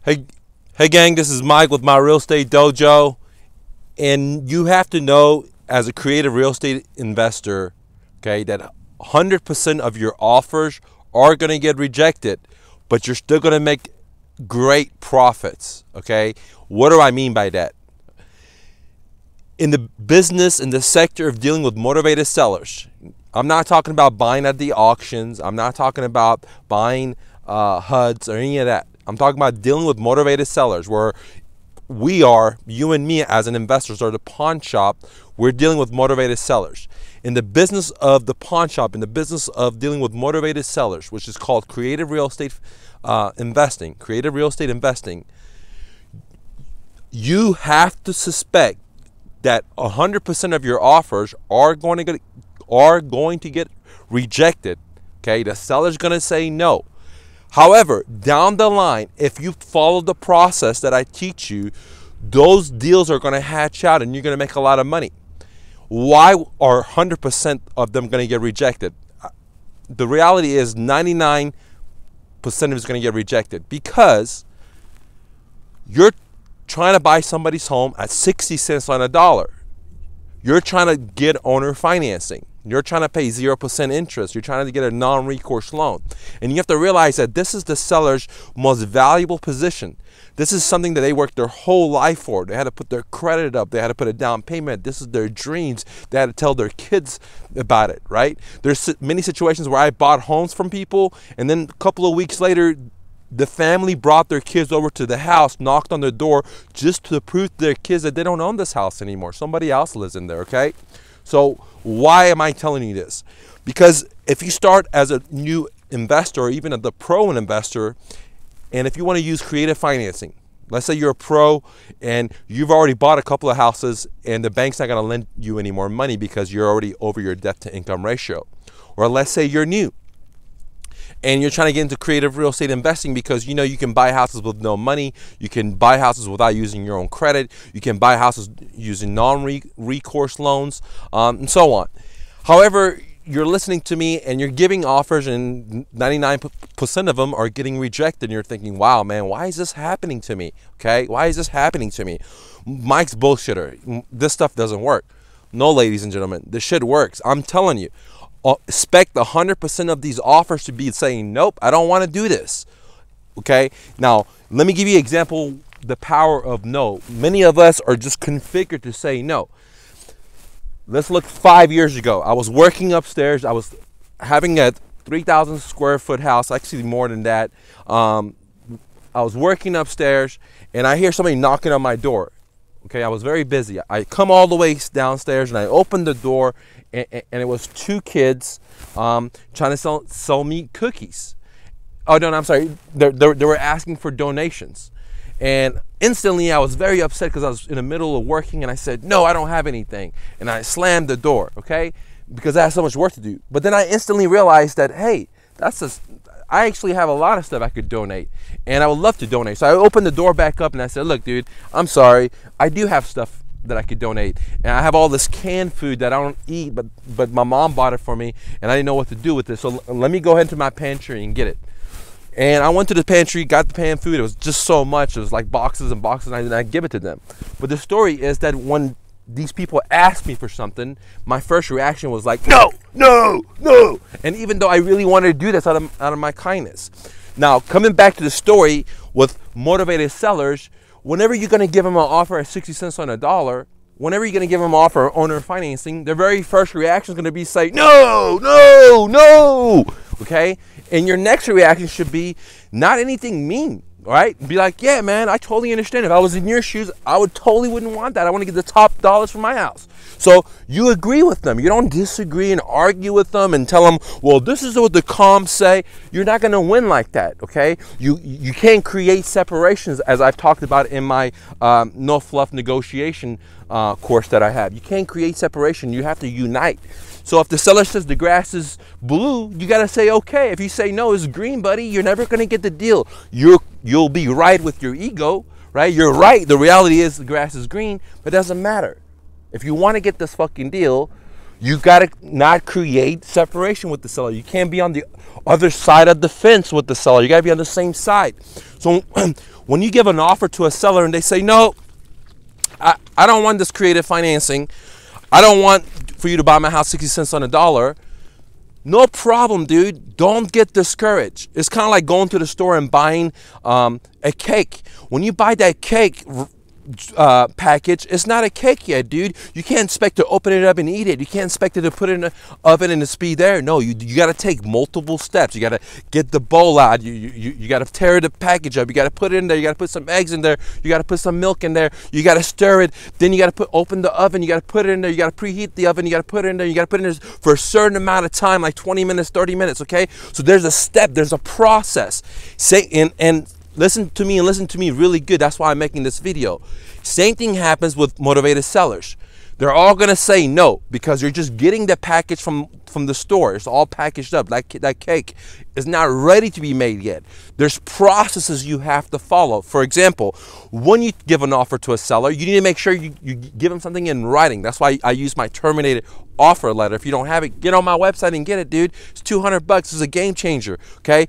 Hey, hey gang, this is Mike with My Real Estate Dojo. And you have to know as a creative real estate investor, okay, that 100% of your offers are going to get rejected, but you're still going to make great profits, okay? What do I mean by that? In the business, in the sector of dealing with motivated sellers, I'm not talking about buying at the auctions. I'm not talking about buying HUDs or any of that. I'm talking about dealing with motivated sellers where we are, you and me as an investors or the pawn shop, we're dealing with motivated sellers. In the business of the pawn shop, in the business of dealing with motivated sellers, which is called creative real estate investing, you have to suspect that 100% of your offers are going to get rejected. Okay, the seller's going to say no. However, down the line, if you follow the process that I teach you, those deals are going to hatch out and you're going to make a lot of money. Why are 100% of them going to get rejected? The reality is 99% of it's going to get rejected because you're trying to buy somebody's home at 60 cents on a dollar. You're trying to get owner financing. You're trying to pay 0% interest. You're trying to get a non-recourse loan. And you have to realize that this is the seller's most valuable position. This is something that they worked their whole life for. They had to put their credit up. They had to put a down payment. This is their dreams. They had to tell their kids about it, right? There's many situations where I bought homes from people, and then a couple of weeks later, the family brought their kids over to the house, knocked on the door just to prove to their kids that they don't own this house anymore. Somebody else lives in there, okay? So why am I telling you this? Because if you start as a new investor or even as a pro investor, and if you want to use creative financing, let's say you're a pro and you've already bought a couple of houses and the bank's not going to lend you any more money because you're already over your debt to income ratio. Or let's say you're new and you're trying to get into creative real estate investing because you know you can buy houses with no money, you can buy houses without using your own credit, you can buy houses using non-recourse loans, and so on. However, you're listening to me and you're giving offers and 99% of them are getting rejected and you're thinking, wow, man, why is this happening to me? Okay, why is this happening to me? Mike's bullshitter. This stuff doesn't work. No, ladies and gentlemen, this shit works. I'm telling you. Expect 100% of these offers to be saying, nope, I don't want to do this. Okay, now let me give you an example, the power of no. Many of us are just configured to say no. Let's look 5 years ago. I was working upstairs. I was having a 3,000 square foot house, actually more than that. I was working upstairs and I hear somebody knocking on my door. Okay, I was very busy. I come all the way downstairs and I opened the door and it was two kids trying to sell me cookies. Oh, no, I'm sorry. They were asking for donations. And instantly I was very upset because I was in the middle of working and I said, no, I don't have anything. And I slammed the door, okay, because I had so much work to do. But then I instantly realized that, hey, I actually have a lot of stuff I could donate and I would love to donate. So I opened the door back up and I said, look, dude, I'm sorry. I do have stuff that I could donate. And I have all this canned food that I don't eat, but my mom bought it for me and I didn't know what to do with it. So let me go ahead to my pantry and get it. And I went to the pantry, got the canned food. It was just so much. It was like boxes and boxes and I give it to them. But the story is that when these people asked me for something, my first reaction was like, no, no, no. And even though I really wanted to do this out of my kindness. Now, coming back to the story with motivated sellers, whenever you're going to give them an offer at 60 cents on a dollar, whenever you're going to give them an offer of owner financing, their very first reaction is going to be say, no, no, no. Okay? And your next reaction should be not anything mean. All right, be like, yeah, man, I totally understand. If I was in your shoes, I wouldn't want that. I want to get the top dollars for my house. So you agree with them. You don't disagree and argue with them and tell them, well, this is what the comms say. You're not going to win like that, okay? You can't create separations, as I've talked about in my no fluff negotiation course that I have. You can't create separation. You have to unite. So if the seller says the grass is blue, you got to say, okay. If you say, no, it's green, buddy, you're never going to get the deal. You'll be right with your ego, right? You're right. The reality is the grass is green, but it doesn't matter. If you want to get this fucking deal, You got to not create separation with the seller. You can't be on the other side of the fence with the seller. You got to be on the same side. So when you give an offer to a seller and they say, no, I don't want this creative financing. I don't want for you to buy my house 60 cents on a dollar. No problem, dude. Don't get discouraged. It's kind of like going to the store and buying a cake. When you buy that cake package, it's not a cake yet, dude. You can't expect to open it up and eat it. You can't expect it to put it in the oven and to be there. No, you got to take multiple steps. You got to get the bowl out. You got to tear the package up. You got to put it in there. You got to put some eggs in there. You got to put some milk in there. You got to stir it. Then you got to open the oven. You got to put it in there. You got to preheat the oven. You got to put it in there. You got to put it in there for a certain amount of time, like 20 minutes, 30 minutes. Okay, so there's a step. There's a process. And listen to me and listen to me really good. That's why I'm making this video. Same thing happens with motivated sellers. They're all going to say no because you're just getting the package from the store. It's all packaged up. That cake is not ready to be made yet. There's processes you have to follow. For example, when you give an offer to a seller, you need to make sure you give them something in writing. That's why I use my terminated offer letter. If you don't have it, get on my website and get it, dude. It's $200. It's a game changer, okay?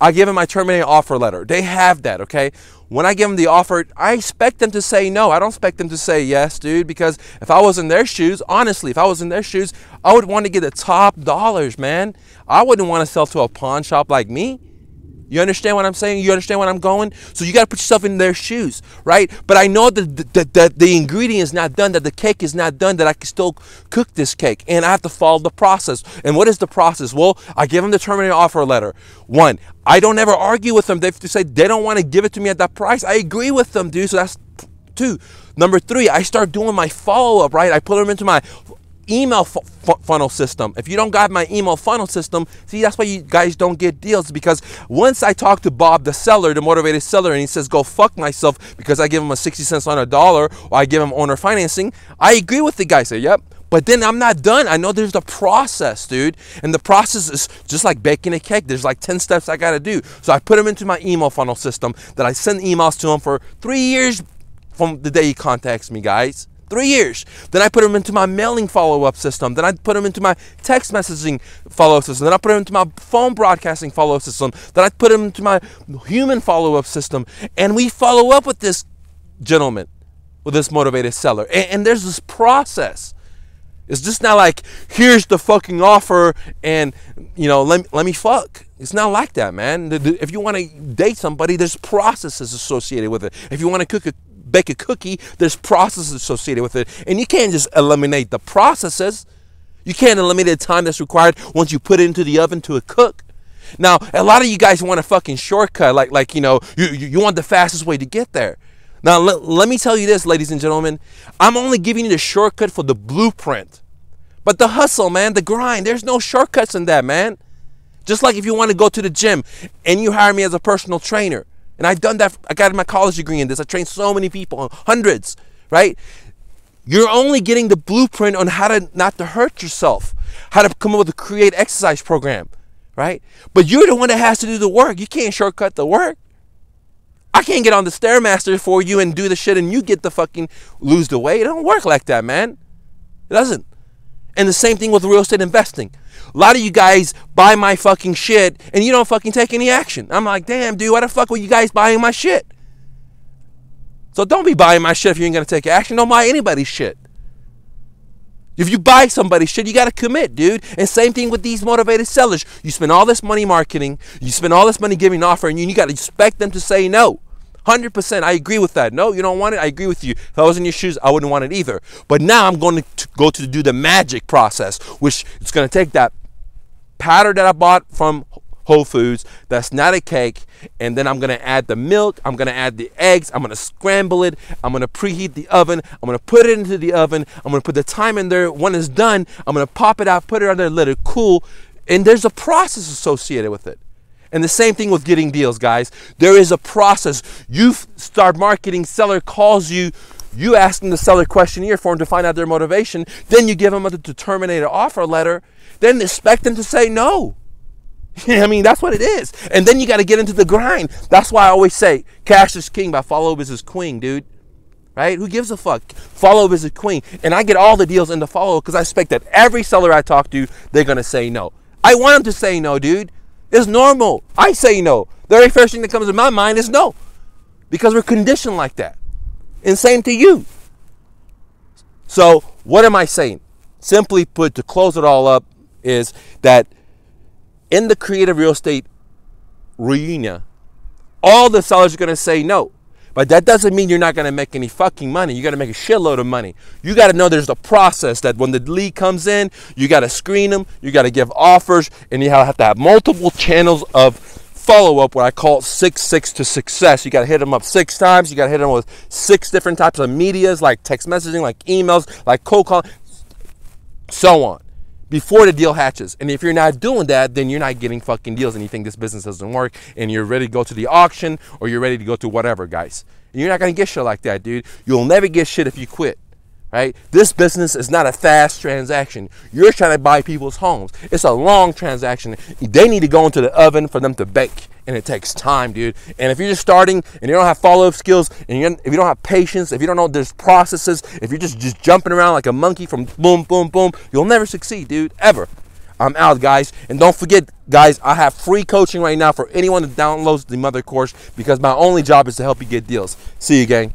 I give them my terminated offer letter. They have that, okay? When I give them the offer, I expect them to say no. I don't expect them to say yes, dude, because if I was in their shoes, honestly, if I was in their shoes, I would want to get the top dollars, man. I wouldn't want to sell to a pawn shop like me. You understand what I'm saying? You understand where I'm going? So you got to put yourself in their shoes, right? But I know that the ingredient is not done, that the cake is not done, that I can still cook this cake. And I have to follow the process. And what is the process? Well, I give them the terminated offer letter. One, I don't ever argue with them. They have to say they don't want to give it to me at that price. I agree with them, dude. So that's two. Number three, I start doing my follow-up, right? I put them into my email funnel system. If you don't got my email funnel system, see, that's why you guys don't get deals, because once I talk to Bob, the seller, the motivated seller, and he says, go fuck myself because I give him a 60 cents on a dollar, or I give him owner financing, I agree with the guy. Say, yep. But then I'm not done. I know there's a process, dude. And the process is just like baking a cake. There's like 10 steps I got to do. So I put him into my email funnel system that I send emails to him for 3 years from the day he contacts me, guys. 3 years. Then I put them into my mailing follow-up system. Then I put them into my text messaging follow-up system. Then I put them into my phone broadcasting follow-up system. Then I put them into my human follow-up system. And we follow up with this gentleman, with this motivated seller. And there's this process. It's just not like, here's the fucking offer and, you know, let me fuck. It's not like that, man. If you want to date somebody, there's processes associated with it. If you want to bake a cookie, there's processes associated with it. And you can't just eliminate the processes. You can't eliminate the time that's required once you put it into the oven to cook. Now, a lot of you guys want a fucking shortcut, like you know, you want the fastest way to get there. Now, let me tell you this, ladies and gentlemen. I'm only giving you the shortcut for the blueprint. But the hustle, man, the grind, there's no shortcuts in that, man. Just like if you want to go to the gym and you hire me as a personal trainer. And I've done that. I got my college degree in this. I trained so many people, hundreds, right? You're only getting the blueprint on how to not to hurt yourself, how to come up with a create exercise program, right? But you're the one that has to do the work. You can't shortcut the work. I can't get on the Stairmaster for you and do the shit and you get the fucking lose the weight. It don't work like that, man. It doesn't. And the same thing with real estate investing. A lot of you guys buy my fucking shit and you don't fucking take any action. I'm like, damn, dude, why the fuck were you guys buying my shit? So don't be buying my shit if you ain't gonna take action. Don't buy anybody's shit. If you buy somebody's shit, you gotta commit, dude. And same thing with these motivated sellers. You spend all this money marketing, you spend all this money giving an offer, and you gotta expect them to say no. 100%, I agree with that. No, you don't want it? I agree with you. If I was in your shoes, I wouldn't want it either. But now I'm going to go to do the magic process, which it's going to take that powder that I bought from Whole Foods, that's not a cake, and then I'm going to add the milk, I'm going to add the eggs, I'm going to scramble it, I'm going to preheat the oven, I'm going to put it into the oven, I'm going to put the time in there. When it's done, I'm going to pop it out, put it on there, let it cool, and there's a process associated with it. And the same thing with getting deals, guys. There is a process. You start marketing, seller calls you, you ask them the seller questionnaire form to find out their motivation, then you give them a terminated offer letter, then expect them to say no. I mean, that's what it is. And then you got to get into the grind. That's why I always say, cash is king, but follow up is queen, dude. right? Who gives a fuck? Follow is a queen. And I get all the deals into follow because I expect that every seller I talk to, they're going to say no. I want them to say no, dude. It's normal. I say no. The very first thing that comes to my mind is no. Because we're conditioned like that. And same to you. So what am I saying? Simply put, to close it all up, is that in the creative real estate arena, all the sellers are going to say no. But that doesn't mean you're not going to make any fucking money. You got to make a shitload of money. You got to know there's a process that when the lead comes in, you got to screen them, you got to give offers, and you have to have multiple channels of follow-up, what I call 6 to success. You got to hit them up 6 times. You got to hit them with 6 different types of medias, like text messaging, like emails, like cold call, so on, before the deal hatches. And if you're not doing that, then you're not getting fucking deals and you think this business doesn't work and you're ready to go to the auction or you're ready to go to whatever, guys. And you're not going to get shit like that, dude. You'll never get shit if you quit, right? This business is not a fast transaction. You're trying to buy people's homes. It's a long transaction. They need to go into the oven for them to bake, and it takes time, dude. And if you're just starting and you don't have follow-up skills, and if you don't have patience, if you don't know there's processes, if you're just jumping around like a monkey from boom, boom, boom, you'll never succeed, dude, ever. I'm out, guys. And don't forget, guys, I have free coaching right now for anyone that downloads the Mother course, because my only job is to help you get deals. See you, gang.